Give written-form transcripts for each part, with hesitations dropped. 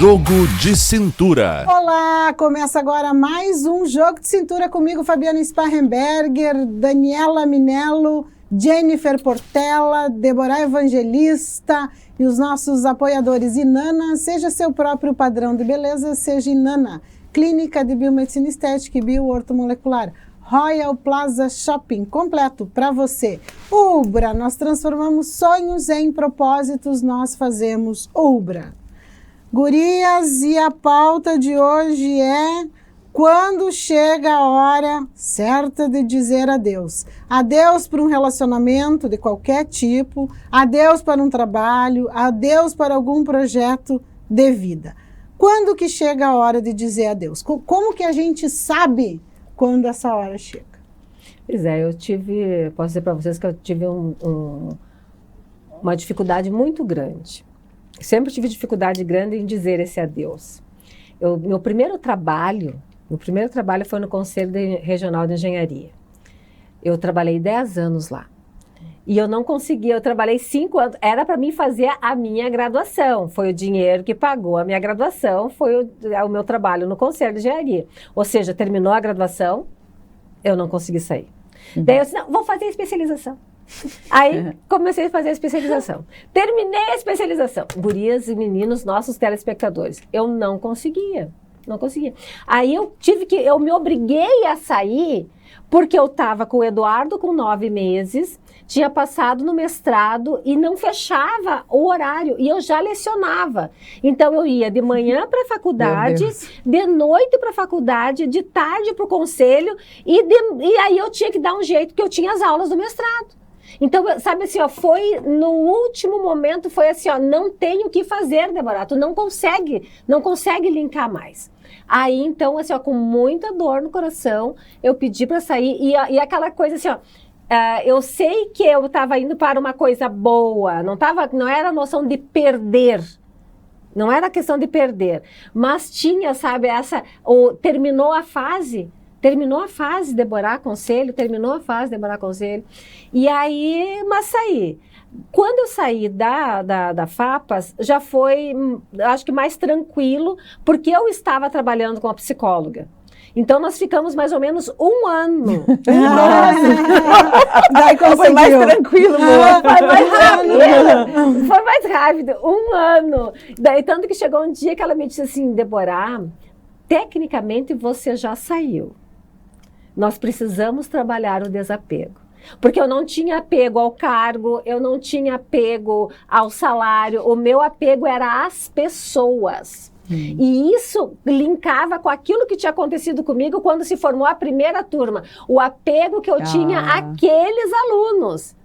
Jogo de Cintura. Olá, começa agora mais um Jogo de Cintura comigo, Fabiana Sparrenberger, Daniela Minello, Jennifer Portela, Deborah Evangelista e os nossos apoiadores. Inana, seja seu próprio padrão de beleza, seja Inana. Clínica de Biomedicina Estética e Bioortomolecular. Royal Plaza Shopping, completo para você. Ubra, nós transformamos sonhos em propósitos, nós fazemos Ubra. Gurias, e a pauta de hoje é quando chega a hora certa de dizer adeus. Adeus para um relacionamento de qualquer tipo, adeus para um trabalho, adeus para algum projeto de vida. Quando que chega a hora de dizer adeus? Como que a gente sabe quando essa hora chega? Pois é, posso dizer para vocês que eu tive uma dificuldade muito grande. Sempre tive dificuldade grande em dizer esse adeus. Meu primeiro trabalho foi no Conselho Regional de Engenharia. Eu trabalhei 10 anos lá. E eu não conseguia, eu trabalhei 5 anos, era para mim fazer a minha graduação. Foi o dinheiro que pagou a minha graduação, foi o meu trabalho no Conselho de Engenharia. Ou seja, terminou a graduação, eu não consegui sair. Daí eu disse, não, vou fazer a especialização. Aí comecei a fazer a especialização. Terminei a especialização. Gurias e meninos, nossos telespectadores, eu não conseguia. Aí eu me obriguei a sair porque eu estava com o Eduardo com 9 meses, tinha passado no mestrado e não fechava o horário, e eu já lecionava. Então eu ia de manhã para a faculdade, de noite para a faculdade, de tarde para o conselho, e aí eu tinha que dar um jeito, porque eu tinha as aulas do mestrado. Então, sabe assim, ó, foi no último momento, foi assim, ó, não tenho o que fazer, Deborah, tu não consegue linkar mais. Aí, então, assim, ó, com muita dor no coração, eu pedi para sair, e aquela coisa assim, ó, eu sei que eu estava indo para uma coisa boa, não era a noção de perder, não era a questão de perder, mas tinha, sabe, terminou a fase, Deborah Conselho, e aí, mas saí. Quando eu saí da FAPAS, já foi, acho que mais tranquilo, porque eu estava trabalhando com a psicóloga. Então, nós ficamos mais ou menos 1 ano. Daí foi mais tranquilo. Foi mais rápido, 1 ano. Daí, tanto que chegou um dia que ela me disse assim, Deborah, tecnicamente você já saiu. Nós precisamos trabalhar o desapego. Porque eu não tinha apego ao cargo, eu não tinha apego ao salário, o meu apego era às pessoas. E isso linkava com aquilo que tinha acontecido comigo quando se formou a primeira turma. O apego que eu tinha àqueles alunos,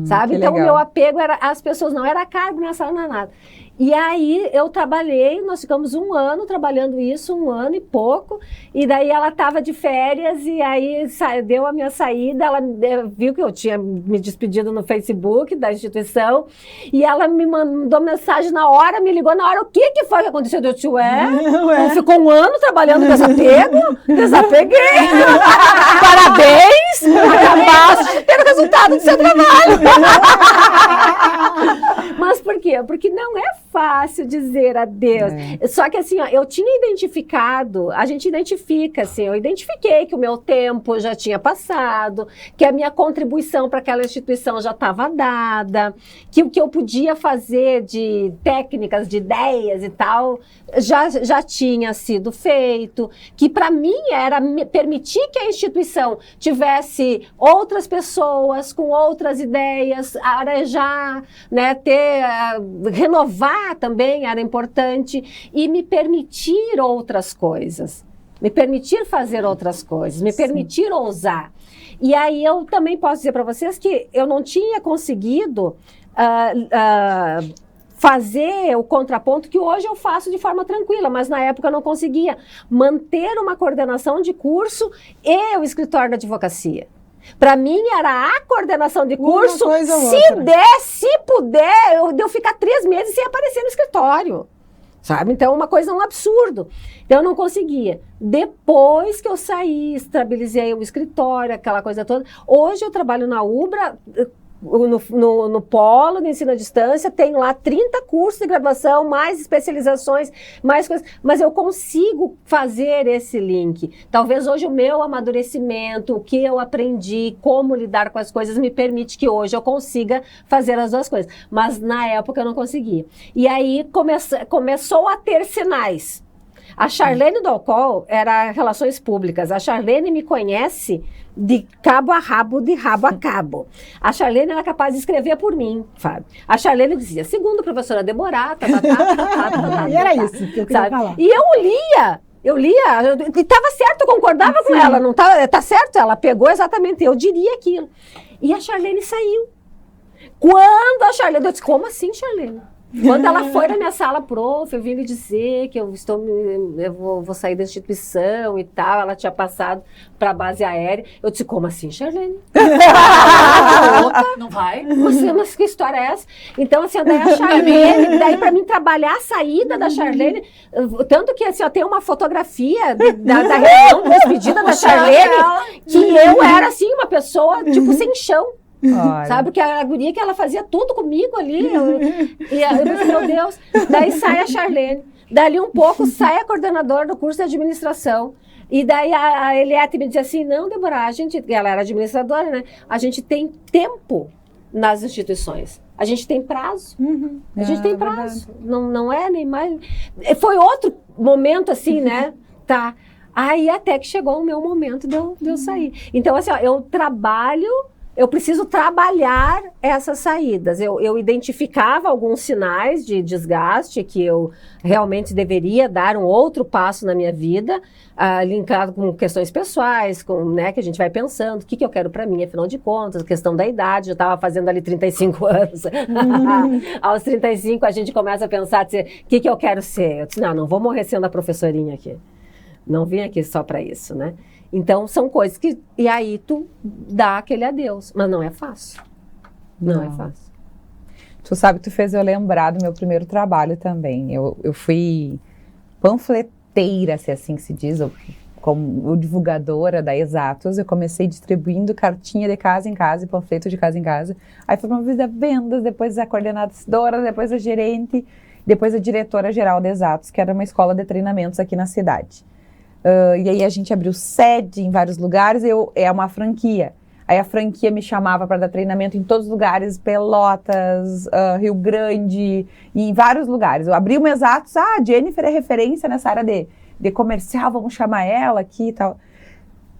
sabe? Então, o meu apego era às pessoas, não era cargo, não era nada. E aí, eu trabalhei, nós ficamos 1 ano trabalhando isso, 1 ano e pouco, e daí ela estava de férias, e aí deu a minha saída, ela viu que eu tinha me despedido no Facebook da instituição, e ela me mandou mensagem na hora, me ligou na hora, o que foi que aconteceu? Eu disse, não ficou 1 ano trabalhando desapego? Desapeguei! Parabéns! Acabaste de ter o resultado do seu trabalho! Mas por quê? Porque não é fácil dizer adeus. Só que assim, ó, eu tinha identificado, a gente identifica, assim, eu identifiquei que o meu tempo já tinha passado, que a minha contribuição para aquela instituição já estava dada, que o que eu podia fazer de técnicas, de ideias e tal, já tinha sido feito, que para mim era permitir que a instituição tivesse outras pessoas com outras ideias, arejar, né, renovar também era importante, e me permitir outras coisas, me permitir fazer outras coisas, me permitir ousar. E aí eu também posso dizer para vocês que eu não tinha conseguido fazer o contraponto que hoje eu faço de forma tranquila, mas na época eu não conseguia manter uma coordenação de curso e o escritório da advocacia. Para mim era a coordenação de curso, se puder, eu ficar 3 meses sem aparecer no escritório, sabe? Então, uma coisa, um absurdo. Então, eu não conseguia. Depois que eu saí, estabilizei o escritório, aquela coisa toda. Hoje eu trabalho na Ubra no polo de ensino à distância, tem lá 30 cursos de graduação, mais especializações, mais coisas, mas eu consigo fazer esse link. Talvez hoje o meu amadurecimento, o que eu aprendi, como lidar com as coisas, me permite que hoje eu consiga fazer as duas coisas. Mas na época eu não conseguia. E aí começou a ter sinais. A Charlene Dalcol era Relações Públicas. A Charlene me conhece de cabo a rabo, de rabo a cabo. A Charlene era capaz de escrever por mim, Fábio. A Charlene dizia, segundo a professora Deborah, E era isso que eu queria falar. E eu lia, e estava certo, eu concordava com ela, não tá certo, ela pegou exatamente, eu diria aquilo. E a Charlene saiu. Quando a Charlene, eu disse, como assim, Charlene? Quando ela foi na minha sala, prof, eu vim lhe dizer que eu vou sair da instituição e tal, ela tinha passado para a base aérea. Eu disse, como assim, Charlene? Não vai? Mas que história é essa? Então, assim, daí a Charlene, daí para mim trabalhar a saída da Charlene, tanto que, assim, ó, tem uma fotografia da reunião de despedida da Charlene, que eu era, assim, uma pessoa, tipo, sem chão. Olha. Sabe, que a guria que ela fazia tudo comigo ali, eu pensei, meu Deus, daí sai a Charlene, dali um pouco sai a coordenadora do curso de administração, e daí a Eliette me dizia assim, não, Deborah, ela era administradora, né, a gente tem tempo nas instituições, a gente tem prazo, a gente tem prazo, não é nem mais, foi outro momento assim, né, tá, aí até que chegou o meu momento de eu sair, então assim, ó, eu preciso trabalhar essas saídas. Eu identificava alguns sinais de desgaste que eu realmente deveria dar um outro passo na minha vida, linkado com questões pessoais, né, que a gente vai pensando, o que eu quero para mim, afinal de contas, a questão da idade, eu estava fazendo ali 35 anos. Aos 35 a gente começa a pensar, o que eu quero ser? Eu disse, não vou morrer sendo a professorinha aqui. Não vim aqui só para isso, né? Então, são coisas que... E aí, tu dá aquele adeus. Mas não é fácil. Não é fácil. Tu sabe, tu fez eu lembrar do meu primeiro trabalho também. Eu fui panfleteira, se assim que se diz, como divulgadora da Exatos. Eu comecei distribuindo cartinha de casa em casa e panfleto de casa em casa. Aí fui promovida a vendas, depois a coordenadora, depois a gerente, depois a diretora-geral da Exatos, que era uma escola de treinamentos aqui na cidade. E aí a gente abriu sede em vários lugares, é uma franquia. Aí a franquia me chamava para dar treinamento em todos os lugares, Pelotas, Rio Grande, em vários lugares. Eu abri o Exatos, Jennifer é referência nessa área de comercial, vamos chamar ela aqui e tal.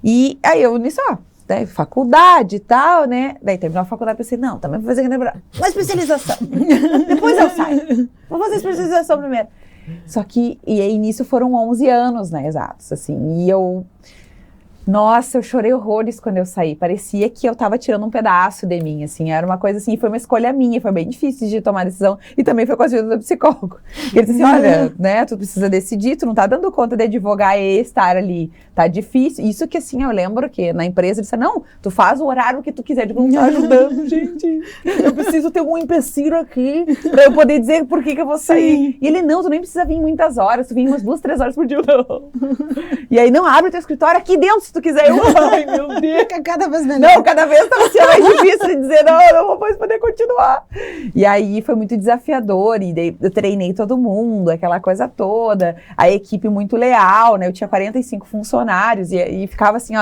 E aí eu nisso, faculdade e tal, né? Daí terminou a faculdade, pensei, não, também vou fazer uma especialização. Depois eu saio. Vou fazer especialização primeiro. Só que, e aí nisso foram 11 anos, né, Exatos, assim, e eu chorei horrores quando eu saí, parecia que eu tava tirando um pedaço de mim, assim, era uma coisa assim, foi uma escolha minha, foi bem difícil de tomar decisão, e também foi com a ajuda do psicólogo. Ele disse assim, olha, né, tu precisa decidir, tu não tá dando conta de advogar e estar ali, tá difícil, isso que assim, eu lembro que na empresa ele disse, não, tu faz o horário que tu quiser, eu digo, não tá ajudando, gente, eu preciso ter um empecilho aqui, pra eu poder dizer por que eu vou sair. Sim. E ele, não, tu nem precisa vir muitas horas, tu vem umas 2, 3 horas por dia, não. E aí, não, abre o teu escritório aqui dentro, se tu quiser. Ai, meu Deus. Cada vez melhor. Não, cada vez estava sendo mais difícil de dizer, não vou mais poder continuar. E aí foi muito desafiador, e daí eu treinei todo mundo, aquela coisa toda, a equipe muito leal, né? Eu tinha 45 funcionários, e ficava assim,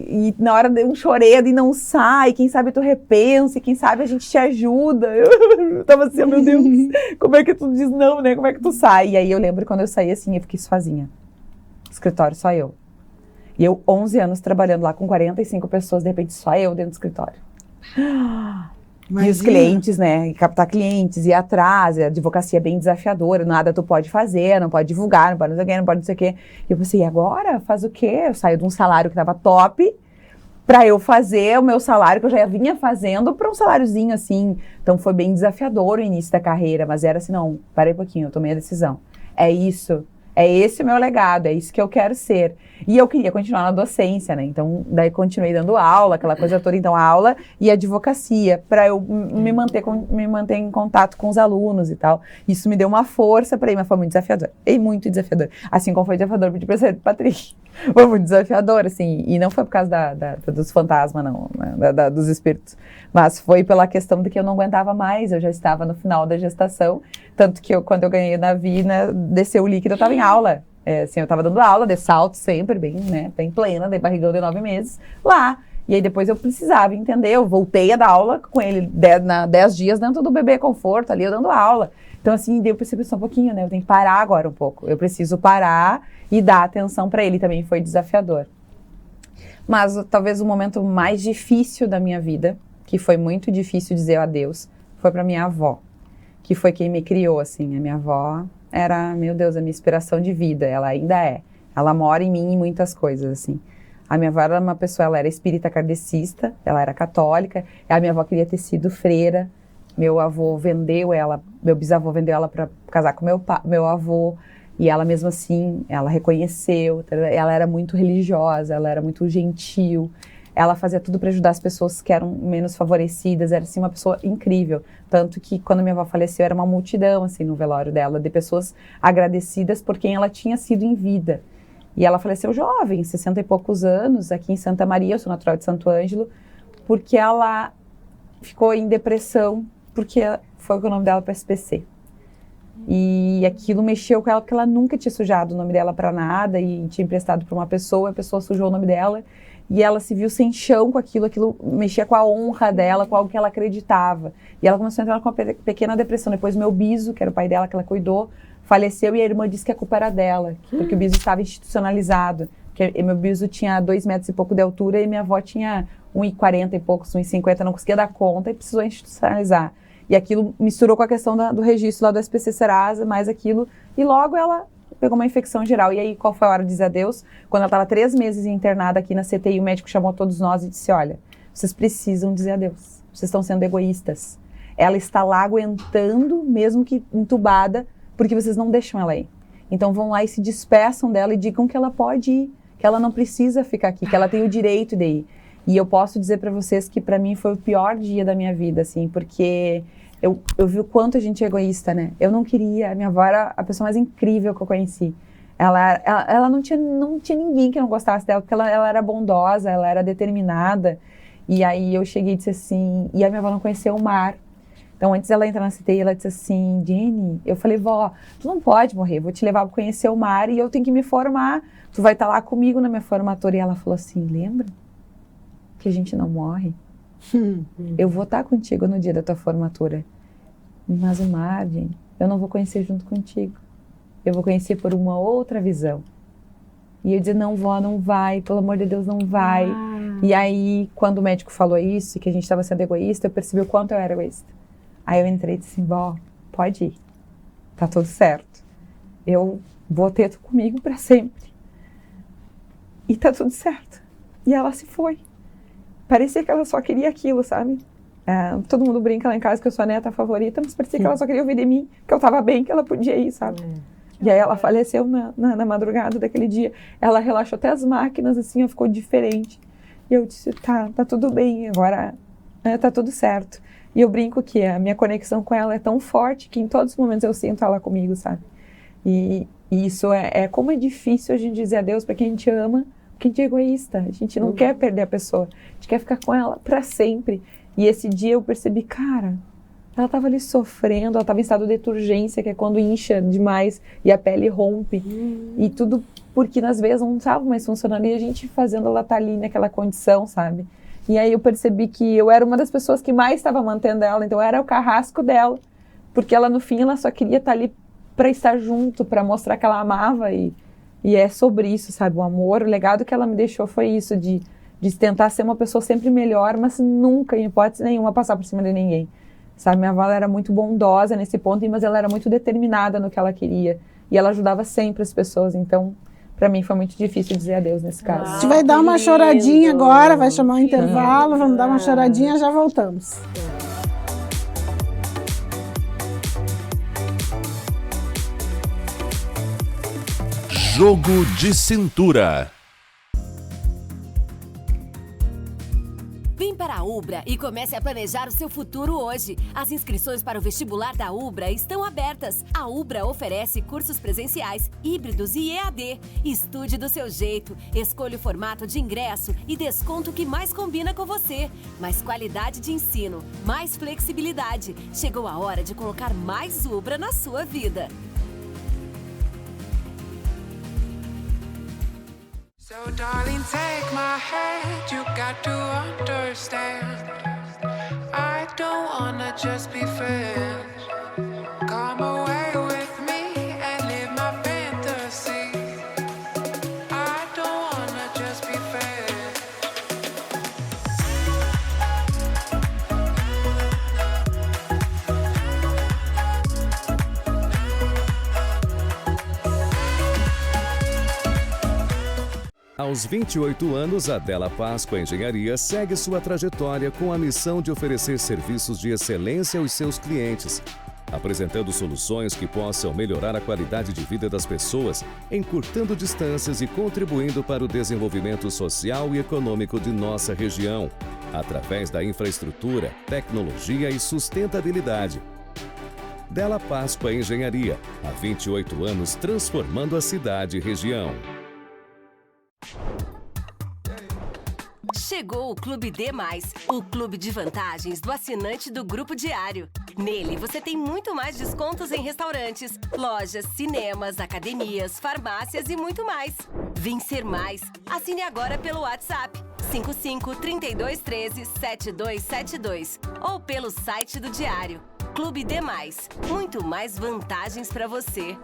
e na hora de um choredo e não sai, quem sabe tu repensa, quem sabe a gente te ajuda. Eu tava assim, meu Deus, como é que tu diz não, né? Como é que tu sai? E aí eu lembro quando eu saí assim, eu fiquei sozinha. Escritório, só eu. E eu, 11 anos trabalhando lá com 45 pessoas, de repente só eu dentro do escritório. Imagina. E os clientes, né? Captar clientes, ir atrás, a advocacia é bem desafiadora, nada tu pode fazer, não pode divulgar, não pode não sei o quê. E eu pensei, e agora? Faz o quê? Eu saio de um salário que tava top para eu fazer o meu salário que eu já vinha fazendo para um saláriozinho assim. Então foi bem desafiador o início da carreira, mas era assim, não, parei um pouquinho, eu tomei a decisão. É isso. É esse o meu legado, é isso que eu quero ser. E eu queria continuar na docência, né? Então, daí continuei dando aula, aquela coisa toda, então aula e advocacia, para eu me manter em contato com os alunos e tal. Isso me deu uma força para ir, mas foi muito desafiador. E muito desafiador. Assim como foi desafiador pedir para sair do Patrick. Foi muito desafiador, assim, e não foi por causa dos fantasmas, não, né, dos espíritos, mas foi pela questão de que eu não aguentava mais, eu já estava no final da gestação, tanto que quando eu ganhei na Vina, desceu o líquido, eu estava em aula, assim, eu estava dando aula de salto sempre, bem, né, bem plena, de barrigão de 9 meses, lá, e aí depois eu precisava entender, eu voltei a dar aula com ele 10 dias dentro do bebê conforto, ali eu dando aula. Então, assim, eu percebi só um pouquinho, né? Eu tenho que parar agora um pouco. Eu preciso parar e dar atenção para ele. Também foi desafiador. Mas talvez o momento mais difícil da minha vida, que foi muito difícil dizer adeus, foi para minha avó, que foi quem me criou, assim. A minha avó era, meu Deus, a minha inspiração de vida. Ela ainda é. Ela mora em mim em muitas coisas, assim. A minha avó era uma pessoa, ela era espírita kardecista, ela era católica. A minha avó queria ter sido freira. Meu avô vendeu ela, meu bisavô vendeu ela para casar com meu avô, e ela mesmo assim, ela reconheceu, ela era muito religiosa, ela era muito gentil, ela fazia tudo para ajudar as pessoas que eram menos favorecidas, era assim uma pessoa incrível, tanto que quando minha avó faleceu era uma multidão assim no velório dela, de pessoas agradecidas por quem ela tinha sido em vida. E ela faleceu jovem, 60 e poucos anos, aqui em Santa Maria, eu sou natural de Santo Ângelo, porque ela ficou em depressão, porque foi o nome dela para SPC. E aquilo mexeu com ela, porque ela nunca tinha sujado o nome dela para nada e tinha emprestado para uma pessoa, a pessoa sujou o nome dela e ela se viu sem chão com aquilo mexia com a honra dela, com algo que ela acreditava. E ela começou a entrar com uma pequena depressão. Depois meu biso, que era o pai dela, que ela cuidou, faleceu e a irmã disse que a culpa era dela, porque o biso estava institucionalizado. Porque meu biso tinha 2 metros e pouco de altura e minha avó tinha 1,40 e poucos, 1,50, não conseguia dar conta e precisou institucionalizar. E aquilo misturou com a questão do registro lá do SPC Serasa, mais aquilo. E logo ela pegou uma infecção geral. E aí, qual foi a hora de dizer adeus? Quando ela estava 3 meses internada aqui na CTI, o médico chamou todos nós e disse, olha, vocês precisam dizer adeus. Vocês estão sendo egoístas. Ela está lá aguentando, mesmo que entubada, porque vocês não deixam ela ir. Então vão lá e se despeçam dela e digam que ela pode ir, que ela não precisa ficar aqui, que ela tem o direito de ir. E eu posso dizer para vocês que para mim foi o pior dia da minha vida, assim, porque eu vi o quanto a gente é egoísta, né? Eu não queria, a minha avó era a pessoa mais incrível que eu conheci. Ela não tinha ninguém que não gostasse dela, porque ela era bondosa, ela era determinada. E aí eu cheguei e disse assim, e a minha avó não conhecia o mar. Então antes ela entrar na CTI, ela disse assim, Jenny, eu falei, vó, tu não pode morrer, vou te levar para conhecer o mar e eu tenho que me formar. Tu vai estar lá comigo na minha formatura. E ela falou assim, lembra que a gente não morre? Eu vou estar contigo no dia da tua formatura. Mas o mar, Jenny, eu não vou conhecer junto contigo. Eu vou conhecer por uma outra visão. E eu dizia, não, vó, não vai, pelo amor de Deus, não vai. E aí, quando o médico falou isso, que a gente estava sendo egoísta, eu percebi o quanto eu era egoísta. Aí eu entrei e disse assim, vó, pode ir. Tá tudo certo. Eu vou ter tu comigo para sempre. E tá tudo certo. E ela se foi. Parecia que ela só queria aquilo, sabe? Todo mundo brinca lá em casa que eu sou a neta favorita, mas parecia que ela só queria ouvir de mim, que eu tava bem, que ela podia ir, sabe? E aí ela faleceu na madrugada daquele dia. Ela relaxou até as máquinas, assim, ela ficou diferente. E eu disse, tá tudo bem, agora tá tudo certo. E eu brinco que a minha conexão com ela é tão forte que em todos os momentos eu sinto ela comigo, sabe? E isso como é difícil a gente dizer adeus para quem a gente ama, porque a gente é egoísta, a gente não quer perder a pessoa, a gente quer ficar com ela para sempre. E esse dia eu percebi, cara, ela estava ali sofrendo, ela estava em estado de turgência, que é quando incha demais e a pele rompe. E tudo porque nas vezes não estava mais funcionando e a gente fazendo ela estar ali naquela condição, sabe? E aí eu percebi que eu era uma das pessoas que mais estava mantendo ela, então eu era o carrasco dela. Porque ela no fim ela só queria estar ali para estar junto, para mostrar que ela amava e é sobre isso, sabe? O amor, o legado que ela me deixou foi isso, de tentar ser uma pessoa sempre melhor, mas nunca, em hipótese nenhuma, passar por cima de ninguém. Sabe, minha avó era muito bondosa nesse ponto, mas ela era muito determinada no que ela queria. E ela ajudava sempre as pessoas, então, para mim foi muito difícil dizer adeus nesse caso. A gente vai dar uma choradinha agora, vai chamar um intervalo, vamos dar uma choradinha, já voltamos. Jogo de cintura. Vem para a Ubra e comece a planejar o seu futuro hoje. As inscrições para o vestibular da Ubra estão abertas. A Ubra oferece cursos presenciais, híbridos e EAD. Estude do seu jeito, escolha o formato de ingresso e desconto que mais combina com você. Mais qualidade de ensino, mais flexibilidade. Chegou a hora de colocar mais Ubra na sua vida. So darling, take my hand, you got to understand. I don't wanna just be friends. Come away with me and live my fantasy. I don't wanna just be friends. Aos 28 anos, a Della Páscoa Engenharia segue sua trajetória com a missão de oferecer serviços de excelência aos seus clientes, apresentando soluções que possam melhorar a qualidade de vida das pessoas, encurtando distâncias e contribuindo para o desenvolvimento social e econômico de nossa região, através da infraestrutura, tecnologia e sustentabilidade. Della Páscoa Engenharia, há 28 anos transformando a cidade e região. Chegou o Clube D+, o clube de vantagens do assinante do Grupo Diário. Nele, você tem muito mais descontos em restaurantes, lojas, cinemas, academias, farmácias e muito mais. Vencer mais. Assine agora pelo WhatsApp 55 32 13 7272 ou pelo site do Diário. Clube D+, muito mais vantagens para você.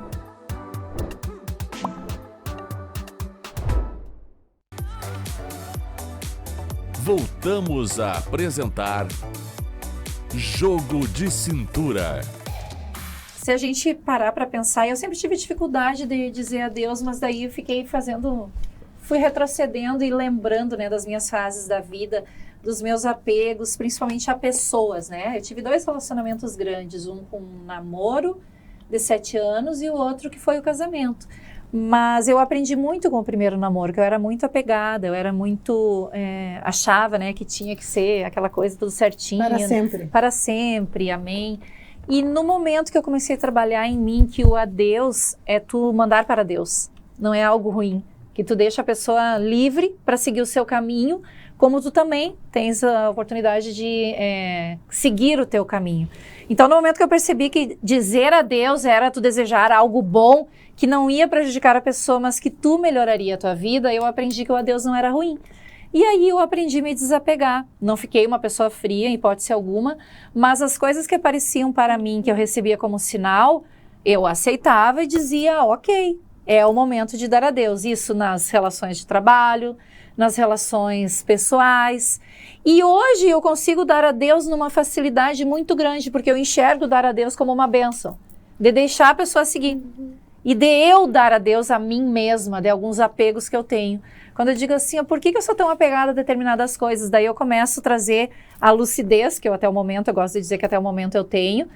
Voltamos a apresentar Jogo de Cintura. Se a gente parar para pensar, eu sempre tive dificuldade de dizer adeus, mas daí eu fui retrocedendo e lembrando, né, das minhas fases da vida, dos meus apegos, principalmente a pessoas, né? Eu tive 2 relacionamentos grandes, um com um namoro de 7 anos e o outro que foi o casamento. Mas eu aprendi muito com o primeiro namoro, que eu era muito apegada, eu era muito... achava, né, que tinha que ser aquela coisa tudo certinho. Para sempre. Para sempre, amém. E no momento que eu comecei a trabalhar em mim, que o adeus é tu mandar para Deus, não é algo ruim. Que tu deixa a pessoa livre para seguir o seu caminho, como tu também tens a oportunidade de seguir o teu caminho. Então, no momento que eu percebi que dizer adeus era tu desejar algo bom, que não ia prejudicar a pessoa, mas que tu melhoraria a tua vida, eu aprendi que o adeus não era ruim. E aí eu aprendi a me desapegar. Não fiquei uma pessoa fria, em hipótese alguma, mas as coisas que apareciam para mim, que eu recebia como sinal, eu aceitava e dizia, ok, é o momento de dar adeus. Isso nas relações de trabalho, nas relações pessoais. E hoje eu consigo dar adeus numa facilidade muito grande, porque eu enxergo dar adeus como uma bênção, de deixar a pessoa seguir. E de eu dar adeus a mim mesma, de alguns apegos que eu tenho. Quando eu digo assim, por que eu sou tão apegada a determinadas coisas? Daí eu começo a trazer a lucidez, que eu gosto de dizer que até o momento eu tenho,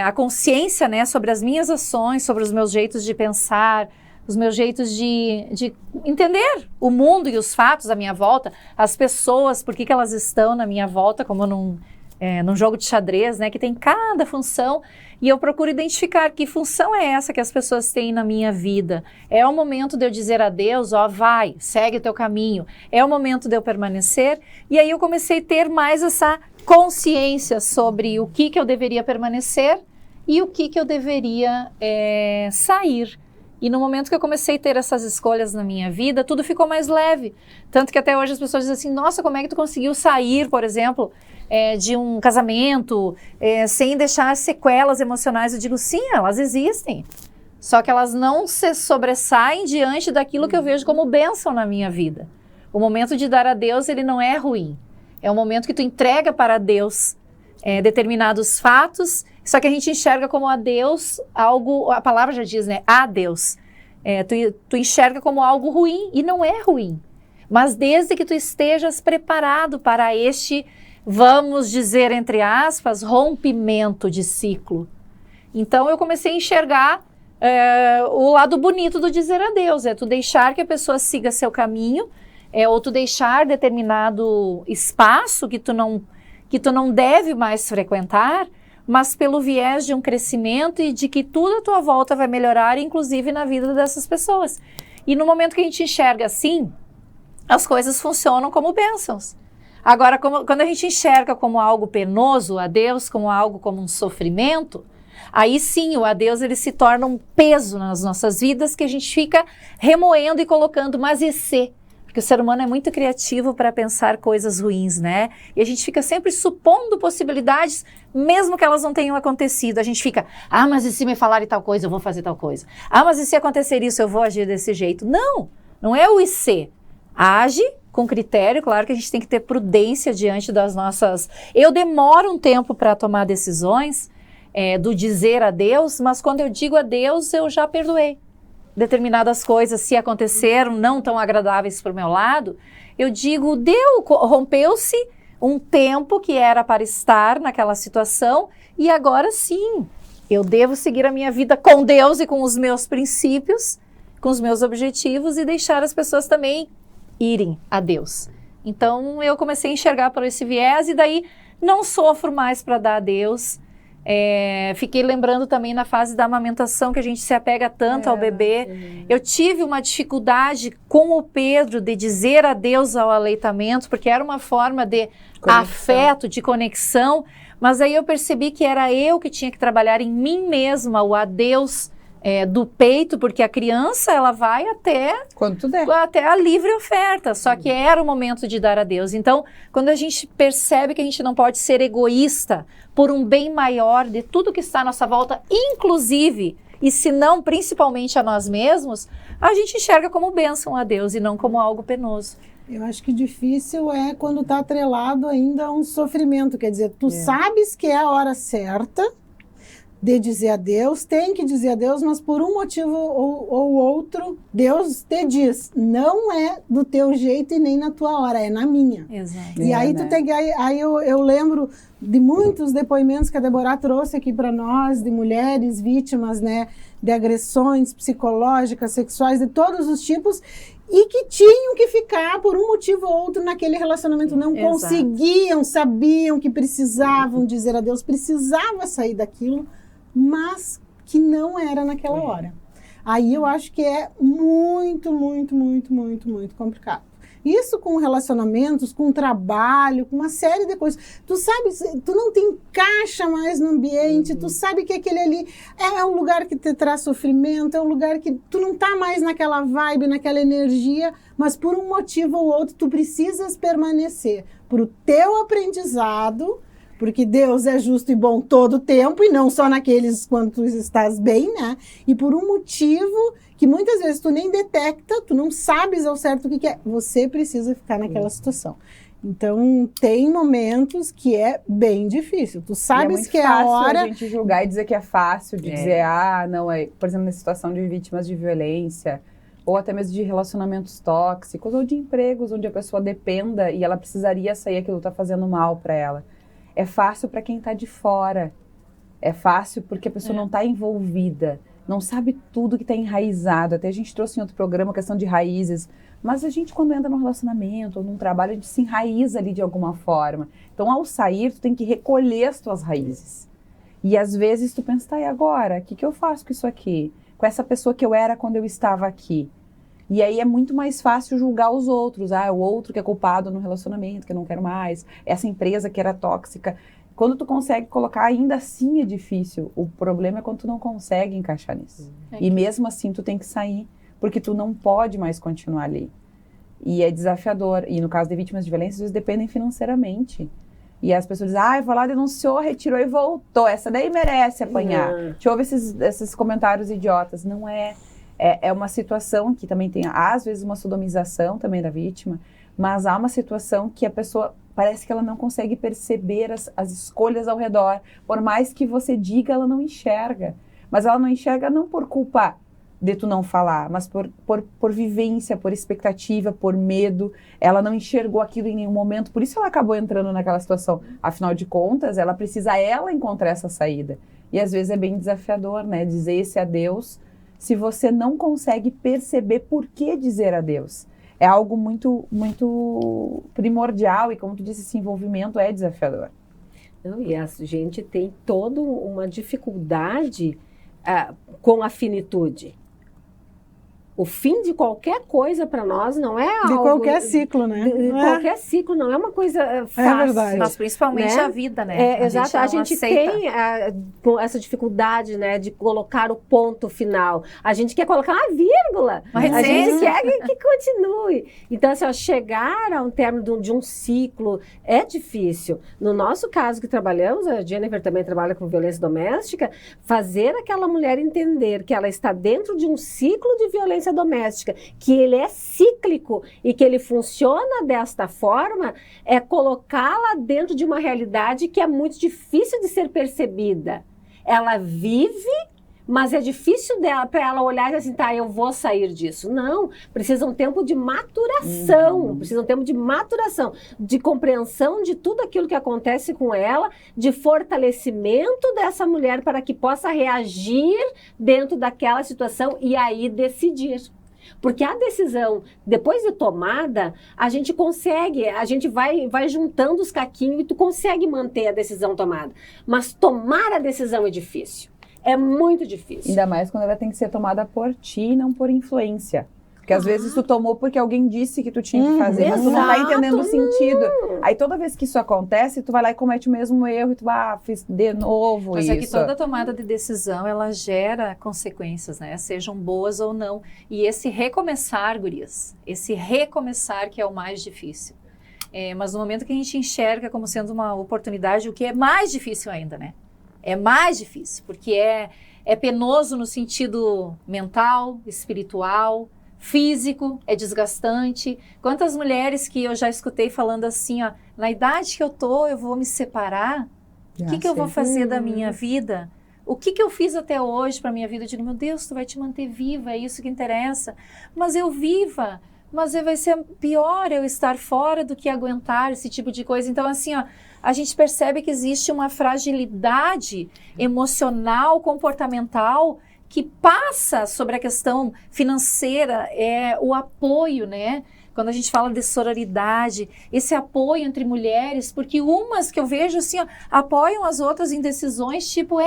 a consciência, né, sobre as minhas ações, sobre os meus jeitos de pensar, os meus jeitos de entender o mundo e os fatos à minha volta, as pessoas, por que elas estão na minha volta, como num jogo de xadrez, né, que tem cada função, e eu procuro identificar que função é essa que as pessoas têm na minha vida. É o momento de eu dizer adeus, vai, segue o teu caminho. É o momento de eu permanecer, e aí eu comecei a ter mais essa consciência sobre o que eu deveria permanecer e o que eu deveria sair. E no momento que eu comecei a ter essas escolhas na minha vida, tudo ficou mais leve. Tanto que até hoje as pessoas dizem assim, nossa, como é que tu conseguiu sair, por exemplo, de um casamento, sem deixar sequelas emocionais? Eu digo, sim, elas existem. Só que elas não se sobressaem diante daquilo que eu vejo como bênção na minha vida. O momento de dar adeus, ele não é ruim. É um momento que tu entrega para Deus determinados fatos, só que a gente enxerga como adeus algo, a palavra já diz, né? Adeus. Tu enxerga como algo ruim, e não é ruim. Mas desde que tu estejas preparado para este, vamos dizer, entre aspas, rompimento de ciclo. Então eu comecei a enxergar o lado bonito do dizer adeus, tu deixar que a pessoa siga seu caminho, ou tu deixar determinado espaço que tu não deve mais frequentar, mas pelo viés de um crescimento e de que tudo à tua volta vai melhorar, inclusive na vida dessas pessoas. E no momento que a gente enxerga assim, as coisas funcionam como bênçãos. Agora, quando a gente enxerga como algo penoso, a Deus como algo como um sofrimento, aí sim o a Deus ele se torna um peso nas nossas vidas que a gente fica remoendo e colocando, mas e se? Porque o ser humano é muito criativo para pensar coisas ruins, né? E a gente fica sempre supondo possibilidades, mesmo que elas não tenham acontecido. A gente fica, mas e se me falarem tal coisa, eu vou fazer tal coisa. Mas e se acontecer isso, eu vou agir desse jeito. Não é o e se. Age com critério, claro que a gente tem que ter prudência diante das nossas... Eu demoro um tempo para tomar decisões do dizer a Deus, mas quando eu digo a Deus, eu já perdoei. Determinadas coisas, se aconteceram não tão agradáveis para o meu lado, eu digo, rompeu-se um tempo que era para estar naquela situação e agora sim, eu devo seguir a minha vida com Deus e com os meus princípios, com os meus objetivos e deixar as pessoas também irem a Deus. Então eu comecei a enxergar por esse viés e daí não sofro mais para dar a Deus. Fiquei lembrando também na fase da amamentação que a gente se apega tanto ao bebê. Sim. Eu tive uma dificuldade com o Pedro de dizer adeus ao aleitamento, porque era uma forma de afeto, de conexão, mas aí eu percebi que era eu que tinha que trabalhar em mim mesma o adeus do peito, porque a criança ela vai até quando tu der, até a livre oferta, só que era o momento de dar a Deus. Então, quando a gente percebe que a gente não pode ser egoísta por um bem maior de tudo que está à nossa volta, inclusive, e se não principalmente a nós mesmos, a gente enxerga como bênção a Deus e não como algo penoso. Eu acho que difícil é quando está atrelado ainda a um sofrimento, quer dizer, tu sabes que é a hora certa de dizer a Deus, tem que dizer a Deus, mas por um motivo ou outro, Deus te diz, não é do teu jeito e nem na tua hora, é na minha. Exato. E aí tu tem que, aí eu lembro de muitos depoimentos que a Deborah trouxe aqui para nós, de mulheres vítimas, né, de agressões psicológicas, sexuais, de todos os tipos, e que tinham que ficar por um motivo ou outro naquele relacionamento, não conseguiam, sabiam que precisavam dizer a Deus, precisava sair daquilo, mas que não era naquela hora. Aí eu acho que é muito, muito, muito, muito, muito complicado. Isso com relacionamentos, com trabalho, com uma série de coisas. Tu sabe, tu não te encaixa mais no ambiente, tu sabe que aquele ali é um lugar que te traz sofrimento, é um lugar que tu não tá mais naquela vibe, naquela energia, mas por um motivo ou outro tu precisas permanecer pro teu aprendizado, porque Deus é justo e bom todo o tempo, e não só naqueles quando tu estás bem, né? E por um motivo que muitas vezes tu nem detecta, tu não sabes ao certo o que é. Você precisa ficar naquela situação. Então, tem momentos que é bem difícil. Tu sabes que é a hora... a gente julgar e dizer que é fácil, de dizer, não, por exemplo, na situação de vítimas de violência, ou até mesmo de relacionamentos tóxicos, ou de empregos onde a pessoa dependa e ela precisaria sair, aquilo tá fazendo mal para ela. É fácil para quem está de fora. É fácil porque a pessoa não está envolvida, não sabe tudo que está enraizado. Até a gente trouxe em outro programa a questão de raízes. Mas a gente, quando entra num relacionamento ou num trabalho, a gente se enraiza ali de alguma forma. Então, ao sair, tu tem que recolher as tuas raízes. E às vezes tu pensa, tá, e agora? O que eu faço com isso aqui? Com essa pessoa que eu era quando eu estava aqui? E aí é muito mais fácil julgar os outros. O outro que é culpado no relacionamento, que eu não quero mais. Essa empresa que era tóxica. Quando tu consegue colocar, ainda assim é difícil. O problema é quando tu não consegue encaixar nisso. E mesmo assim tu tem que sair, porque tu não pode mais continuar ali. E é desafiador. E no caso de vítimas de violência, às vezes dependem financeiramente. E as pessoas dizem, foi lá, denunciou, retirou e voltou. Essa daí merece apanhar. Te ouve esses comentários idiotas. Não é... É uma situação que também tem, às vezes, uma sodomização também da vítima, mas há uma situação que a pessoa parece que ela não consegue perceber as escolhas ao redor. Por mais que você diga, ela não enxerga. Mas ela não enxerga não por culpa de tu não falar, mas por vivência, por expectativa, por medo. Ela não enxergou aquilo em nenhum momento, por isso ela acabou entrando naquela situação. Afinal de contas, ela precisa encontrar essa saída. E às vezes é bem desafiador, né? Dizer esse adeus, se você não consegue perceber por que dizer adeus. é algo muito, muito primordial e, como tu disse, esse envolvimento é desafiador. Não, e a gente tem toda uma dificuldade com a finitude. O fim de qualquer coisa para nós não é algo... De qualquer ciclo, né? De qualquer ciclo, não é uma coisa fácil. verdade. Mas principalmente né? a vida, né? Exato, a gente aceita. tem essa dificuldade, né, de colocar o ponto final. A gente quer colocar uma vírgula. Uma A gente reticência. quer que continue. Então, assim, chegar a um término de um ciclo é difícil. No nosso caso que trabalhamos, a Jennifer também trabalha com violência doméstica, fazer aquela mulher entender que ela está dentro de um ciclo de violência doméstica, que ele é cíclico e que ele funciona desta forma, é colocá-la dentro de uma realidade que é muito difícil de ser percebida. Ela vive, mas é difícil para ela olhar e dizer assim, tá, eu vou sair disso. Não, precisa um tempo de maturação, de compreensão de tudo aquilo que acontece com ela, de fortalecimento dessa mulher para que possa reagir dentro daquela situação e aí decidir. Porque a decisão, depois de tomada, a gente consegue, a gente vai juntando os caquinhos e tu consegue manter a decisão tomada. Mas tomar a decisão é difícil. É muito difícil. Ainda mais quando ela tem que ser tomada por ti e não por influência. Porque às vezes tu tomou porque alguém disse que tu tinha que fazer, mas tu não tá entendendo o sentido. Aí toda vez que isso acontece, tu vai lá e comete o mesmo erro e tu fiz de novo Mas isso. é que toda tomada de decisão, ela gera consequências, né? Sejam boas ou não. E esse recomeçar, gurias, esse recomeçar que é o mais difícil. Mas no momento que a gente enxerga como sendo uma oportunidade, o que é mais difícil ainda, né? É mais difícil, porque é penoso no sentido mental, espiritual, físico, é desgastante. Quantas mulheres que eu já escutei falando assim, ó, na idade que eu tô, eu vou me separar? O que eu vou fazer da minha vida? O que eu fiz até hoje para minha vida? Eu digo, meu Deus, tu vai te manter viva, é isso que interessa. Mas eu viva, mas vai ser pior eu estar fora do que aguentar esse tipo de coisa. Então, assim, ó, a gente percebe que existe uma fragilidade emocional, comportamental, que passa sobre a questão financeira, o apoio, né? Quando a gente fala de sororidade, esse apoio entre mulheres, porque umas que eu vejo assim, ó, apoiam as outras em decisões, tipo,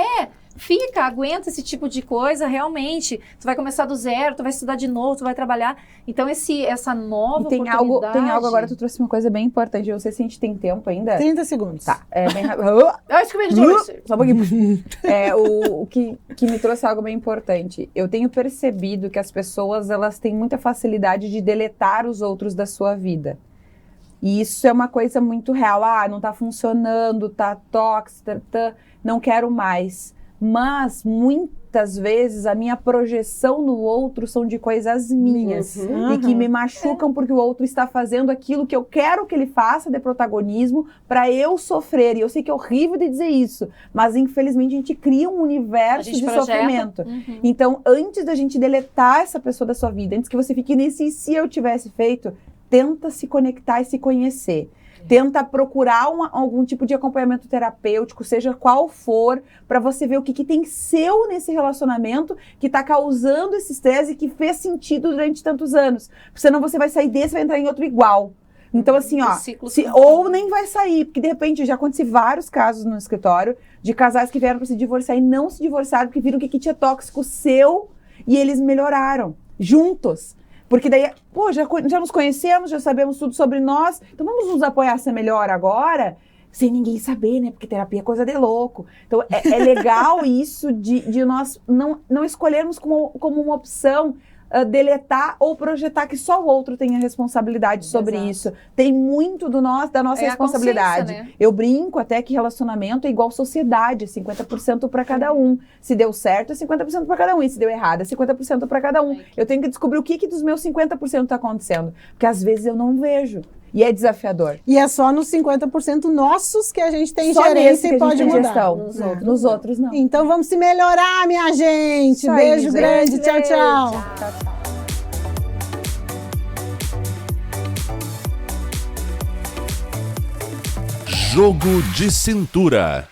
aguenta esse tipo de coisa, realmente, tu vai começar do zero, tu vai estudar de novo, tu vai trabalhar. Então, essa nova oportunidade... Tem algo agora, tu trouxe uma coisa bem importante, eu não sei se a gente tem tempo ainda. 30 segundos. Tá, bem rápido. Acho que eu vejo Só um pouquinho. O que me trouxe algo bem importante. Eu tenho percebido que as pessoas, elas têm muita facilidade de deletar os outros da sua vida. E isso é uma coisa muito real. Não tá funcionando, tá tóxico, não quero mais. Mas, muitas vezes, a minha projeção no outro são de coisas minhas. E que me machucam porque o outro está fazendo aquilo que eu quero que ele faça de protagonismo para eu sofrer. E eu sei que é horrível de dizer isso, mas, infelizmente, a gente cria um universo de sofrimento. Então, antes da gente deletar essa pessoa da sua vida, antes que você fique nesse se eu tivesse feito, tenta se conectar e se conhecer. Tenta procurar algum tipo de acompanhamento terapêutico, seja qual for, para você ver o que tem seu nesse relacionamento que está causando esse estresse e que fez sentido durante tantos anos. Senão você vai sair desse e vai entrar em outro igual. Então, assim, ó, ou nem vai sair, porque de repente já aconteceu vários casos no escritório de casais que vieram para se divorciar e não se divorciaram porque viram que tinha tóxico seu e eles melhoraram juntos. Porque daí, já nos conhecemos, já sabemos tudo sobre nós, então vamos nos apoiar a ser melhor agora, sem ninguém saber, né? Porque terapia é coisa de louco. Então, é legal isso de nós não escolhermos como uma opção deletar ou projetar que só o outro tenha responsabilidade sobre isso. Tem muito da nossa responsabilidade. Né? Eu brinco até que relacionamento é igual sociedade, 50% para cada um. Se deu certo, é 50% para cada um. E se deu errado, é 50% para cada um. Eu tenho que descobrir o que dos meus 50% está acontecendo. Porque às vezes eu não vejo. E é desafiador. E é só nos 50% nossos que a gente tem só gerência e pode mudar. Gestão. Nos outros não. Então vamos se melhorar, minha gente. Isso Beijo aí, grande. gente. Tchau, tchau. Jogo de Cintura.